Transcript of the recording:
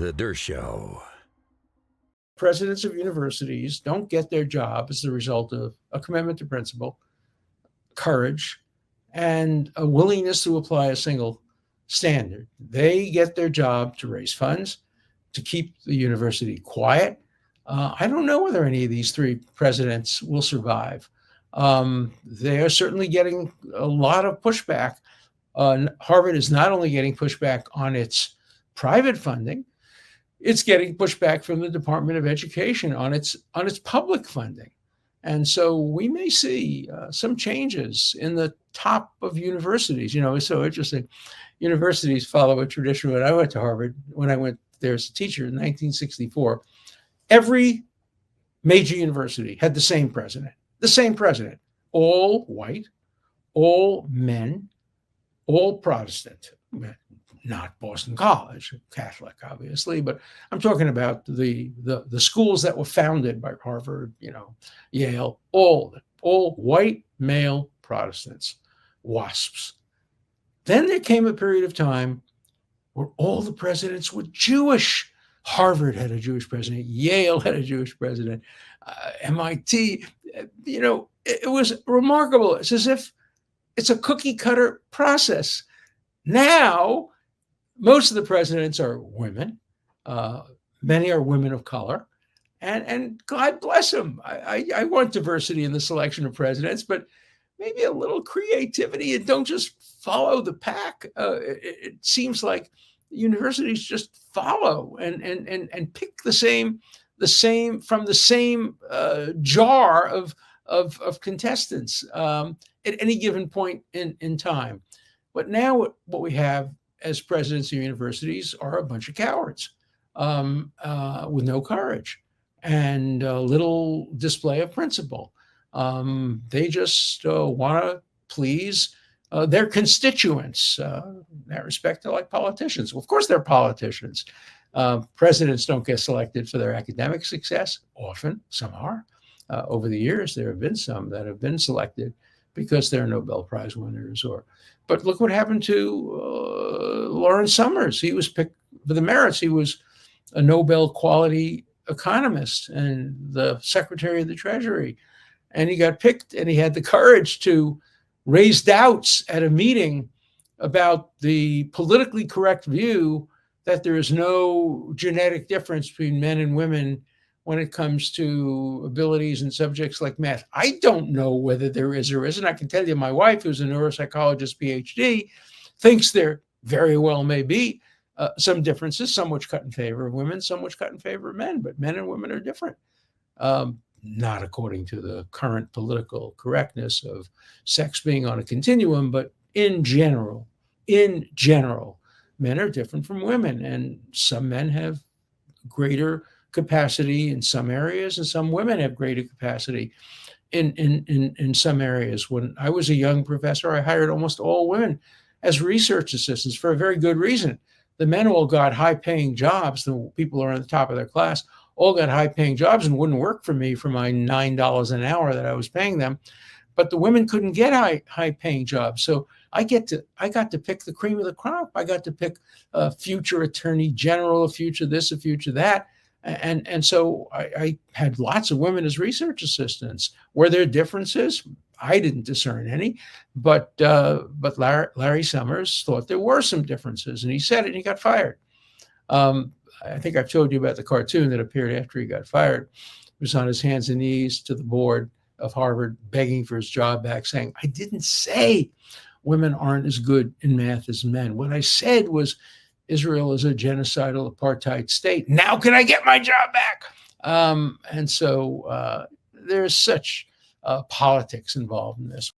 The Dershow. Presidents of universities don't get their job as the result of a commitment to principle, courage, and a willingness to apply a single standard. They get their job to raise funds, to keep the university quiet. I don't know whether any of these three presidents will survive. They are certainly getting a lot of pushback. Harvard is not only getting pushback on its private funding, it's getting pushback from the Department of Education on its public funding. And so we may see some changes in the top of universities. You know, it's so interesting. Universities follow a tradition. When I went to Harvard, when I went there as a teacher in 1964, every major university had the same president, all white, all men, all Protestant, not Boston College, Catholic, obviously, but I'm talking about the schools that were founded by Harvard, you know, Yale, all white male Protestants, WASPs. Then there came a period of time where all the presidents were Jewish. Harvard had a Jewish president. Yale had a Jewish president. MIT, you know, it was remarkable. It's as if it's a cookie cutter process. Now, most of the presidents are women. Many are women of color. And God bless them. I want diversity in the selection of presidents, but maybe a little creativity and don't just follow the pack. It seems like universities just follow and pick the same from the same jar of contestants at any given point in time. But now what we have as presidents of universities are a bunch of cowards with no courage and little display of principle. They just want to please their constituents. In that respect, they're like politicians. Well, of course, they're politicians. Presidents don't get selected for their academic success. Often, some are. Over the years, there have been some that have been selected because they're Nobel Prize winners. But look what happened to Lawrence Summers. He was picked for the merits. He was a Nobel quality economist and the Secretary of the Treasury. And he got picked, and he had the courage to raise doubts at a meeting about the politically correct view that there is no genetic difference between men and women when it comes to abilities in subjects like math. I don't know whether there is or isn't. I can tell you my wife, who's a neuropsychologist PhD, thinks there very well may be some differences, some which cut in favor of women, some which cut in favor of men, but men and women are different. Not according to the current political correctness of sex being on a continuum, but in general, men are different from women, and some men have greater capacity in some areas, and some women have greater capacity in some areas. When I was a young professor, I hired almost all women as research assistants for a very good reason. The men all got high-paying jobs. The people who are on the top of their class all got high-paying jobs and wouldn't work for me for my $9 an hour that I was paying them. But the women couldn't get high-paying jobs. So I got to pick the cream of the crop. I got to pick a future attorney general, a future this, a future that. And so I had lots of women as research assistants. Were there differences? I didn't discern any, but Larry Summers thought there were some differences, and he said it, and he got fired. I think I've told you about the cartoon that appeared after he got fired. He was on his hands and knees to the board of Harvard, begging for his job back, saying, "I didn't say women aren't as good in math as men. What I said was Israel is a genocidal apartheid state. Now can I get my job back?" And so there's such politics involved in this.